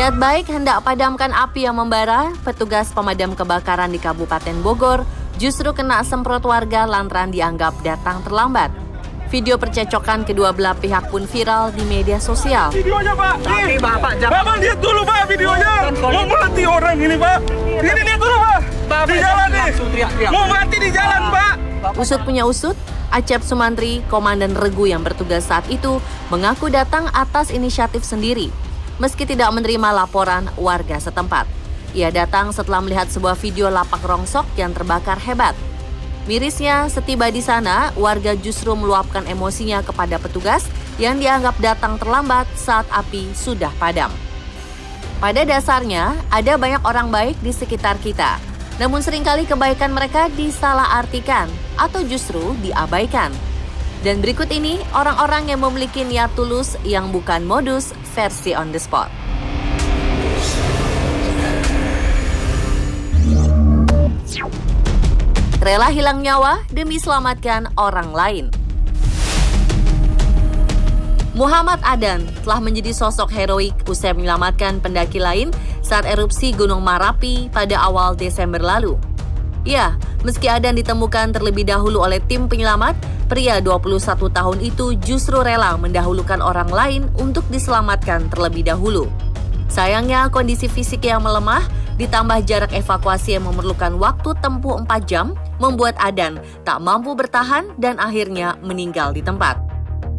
Niat baik hendak padamkan api yang membara, petugas pemadam kebakaran di Kabupaten Bogor justru kena semprot warga lantaran dianggap datang terlambat. Video percecokan kedua belah pihak pun viral di media sosial. Videonya Pak, tapi Bapak jangan. Bapak lihat dulu Pak videonya. Mau mati orang ini Pak. Ini lihat dulu Pak. Di jalan nih. Mau mati di jalan Pak. Usut punya usut, Acep Sumantri, komandan regu yang bertugas saat itu, mengaku datang atas inisiatif sendiri. Meski tidak menerima laporan warga setempat. Ia datang setelah melihat sebuah video lapak rongsok yang terbakar hebat. Mirisnya, setiba di sana, warga justru meluapkan emosinya kepada petugas yang dianggap datang terlambat saat api sudah padam. Pada dasarnya, ada banyak orang baik di sekitar kita. Namun seringkali kebaikan mereka disalahartikan atau justru diabaikan. Dan berikut ini orang-orang yang memiliki niat tulus yang bukan modus versi on the spot. Rela hilang nyawa demi selamatkan orang lain. Muhammad Adan telah menjadi sosok heroik usai menyelamatkan pendaki lain saat erupsi Gunung Marapi pada awal Desember lalu. Ya, meski Adan ditemukan terlebih dahulu oleh tim penyelamat, pria 21 tahun itu justru rela mendahulukan orang lain untuk diselamatkan terlebih dahulu. Sayangnya, kondisi fisik yang melemah ditambah jarak evakuasi yang memerlukan waktu tempuh 4 jam membuat Adan tak mampu bertahan dan akhirnya meninggal di tempat.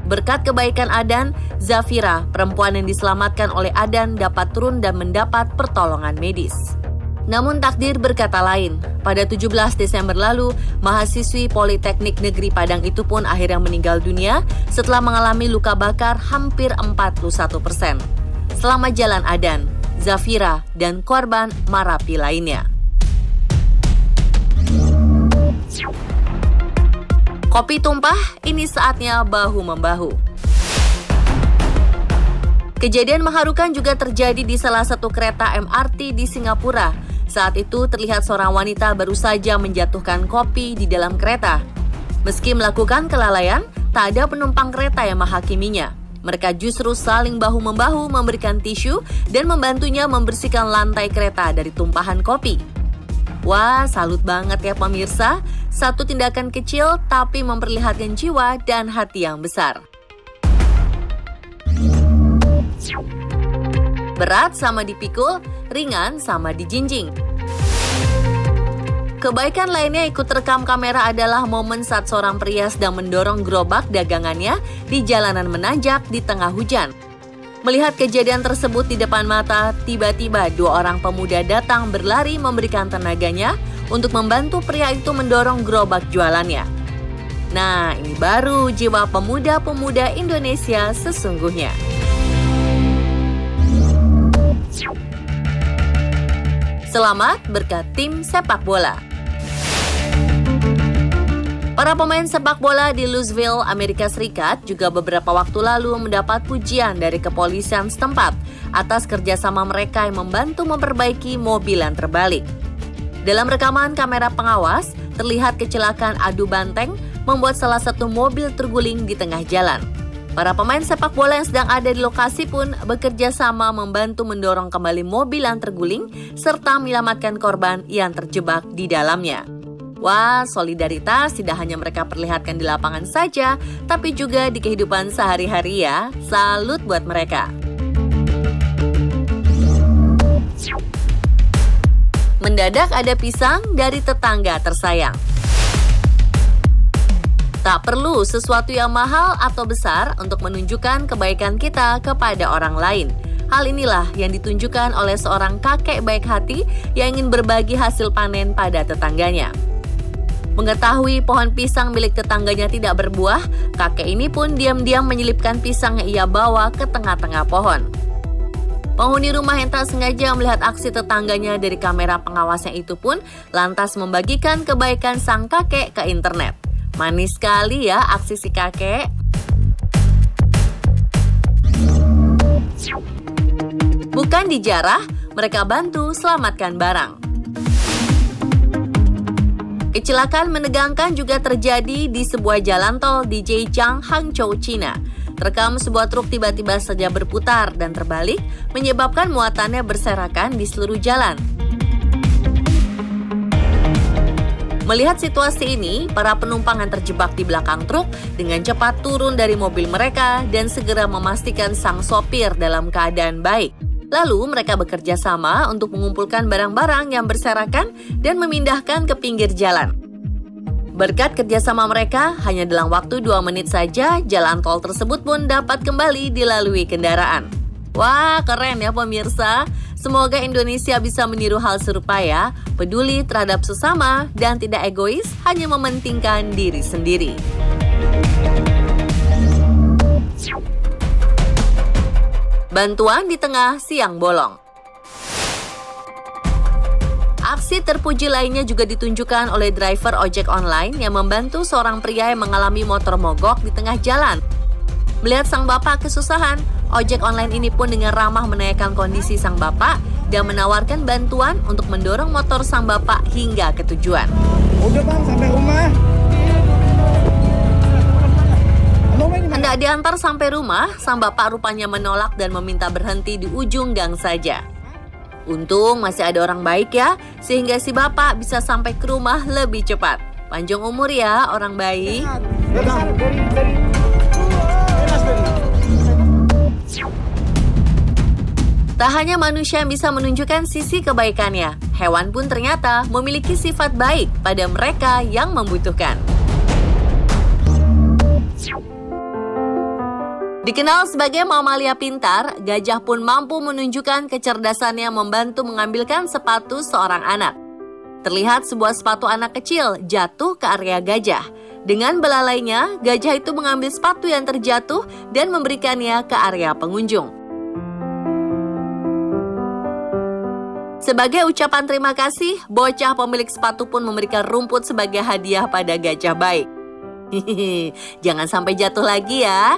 Berkat kebaikan Adan, Zafira, perempuan yang diselamatkan oleh Adan, dapat turun dan mendapat pertolongan medis. Namun takdir berkata lain. Pada 17 Desember lalu, mahasiswi Politeknik Negeri Padang itu pun akhirnya meninggal dunia setelah mengalami luka bakar hampir 41%. Selamat jalan Adan, Zafira, dan korban Marapi lainnya. Kopi tumpah, ini saatnya bahu-membahu. Kejadian mengharukan juga terjadi di salah satu kereta MRT di Singapura. Saat itu terlihat seorang wanita baru saja menjatuhkan kopi di dalam kereta. Meski melakukan kelalaian, tak ada penumpang kereta yang menghakiminya. Mereka justru saling bahu-membahu memberikan tisu dan membantunya membersihkan lantai kereta dari tumpahan kopi. Wah, salut banget ya pemirsa. Satu tindakan kecil tapi memperlihatkan jiwa dan hati yang besar. Berat sama dipikul, ringan sama dijinjing. Kebaikan lainnya ikut rekam kamera adalah momen saat seorang pria sedang mendorong gerobak dagangannya di jalanan menanjak di tengah hujan. Melihat kejadian tersebut di depan mata, tiba-tiba 2 orang pemuda datang berlari memberikan tenaganya untuk membantu pria itu mendorong gerobak jualannya. Nah, ini baru jiwa pemuda-pemuda Indonesia sesungguhnya. Selamat berkat tim sepak bola. Para pemain sepak bola di Louisville, Amerika Serikat juga beberapa waktu lalu mendapat pujian dari kepolisian setempat atas kerjasama mereka yang membantu memperbaiki mobil yang terbalik. Dalam rekaman kamera pengawas, terlihat kecelakaan adu banteng membuat salah satu mobil terguling di tengah jalan. Para pemain sepak bola yang sedang ada di lokasi pun bekerja sama membantu mendorong kembali mobil yang terguling serta menyelamatkan korban yang terjebak di dalamnya. Wah, solidaritas tidak hanya mereka perlihatkan di lapangan saja, tapi juga di kehidupan sehari-hari ya. Salut buat mereka. Mendadak ada pisang dari tetangga tersayang. Tak perlu sesuatu yang mahal atau besar untuk menunjukkan kebaikan kita kepada orang lain. Hal inilah yang ditunjukkan oleh seorang kakek baik hati yang ingin berbagi hasil panen pada tetangganya. Mengetahui pohon pisang milik tetangganya tidak berbuah, kakek ini pun diam-diam menyelipkan pisang yang ia bawa ke tengah-tengah pohon. Penghuni rumah yang tak sengaja melihat aksi tetangganya dari kamera pengawasnya itu pun lantas membagikan kebaikan sang kakek ke internet. Manis sekali ya aksi si kakek. Bukan dijarah, mereka bantu selamatkan barang. Kecelakaan menegangkan juga terjadi di sebuah jalan tol di Zhejiang, Hangzhou, China. terekam sebuah truk tiba-tiba saja berputar dan terbalik, menyebabkan muatannya berserakan di seluruh jalan. Melihat situasi ini, para penumpang yang terjebak di belakang truk dengan cepat turun dari mobil mereka dan segera memastikan sang sopir dalam keadaan baik. Lalu mereka bekerja sama untuk mengumpulkan barang-barang yang berserakan dan memindahkan ke pinggir jalan. Berkat kerjasama mereka, hanya dalam waktu 2 menit saja, jalan tol tersebut pun dapat kembali dilalui kendaraan. Wah, keren ya pemirsa. Semoga Indonesia bisa meniru hal serupa ya, peduli terhadap sesama dan tidak egois, hanya mementingkan diri sendiri. Bantuan di tengah siang bolong. Aksi terpuji lainnya juga ditunjukkan oleh driver ojek online yang membantu seorang pria yang mengalami motor mogok di tengah jalan. Melihat sang bapak kesusahan, ojek online ini pun dengan ramah menanyakan kondisi sang bapak dan menawarkan bantuan untuk mendorong motor sang bapak hingga ke tujuan. Udah bang, sampai rumah. Hendak diantar sampai rumah, sang bapak rupanya menolak dan meminta berhenti di ujung gang saja. Untung masih ada orang baik ya, sehingga si bapak bisa sampai ke rumah lebih cepat. Panjang umur ya orang baik. Tak hanya manusia yang bisa menunjukkan sisi kebaikannya, hewan pun ternyata memiliki sifat baik pada mereka yang membutuhkan. Dikenal sebagai mamalia pintar, gajah pun mampu menunjukkan kecerdasannya membantu mengambilkan sepatu seorang anak. Terlihat sebuah sepatu anak kecil jatuh ke area gajah. Dengan belalainya, gajah itu mengambil sepatu yang terjatuh dan memberikannya ke area pengunjung. Sebagai ucapan terima kasih, bocah pemilik sepatu pun memberikan rumput sebagai hadiah pada gajah baik. Jangan sampai jatuh lagi ya.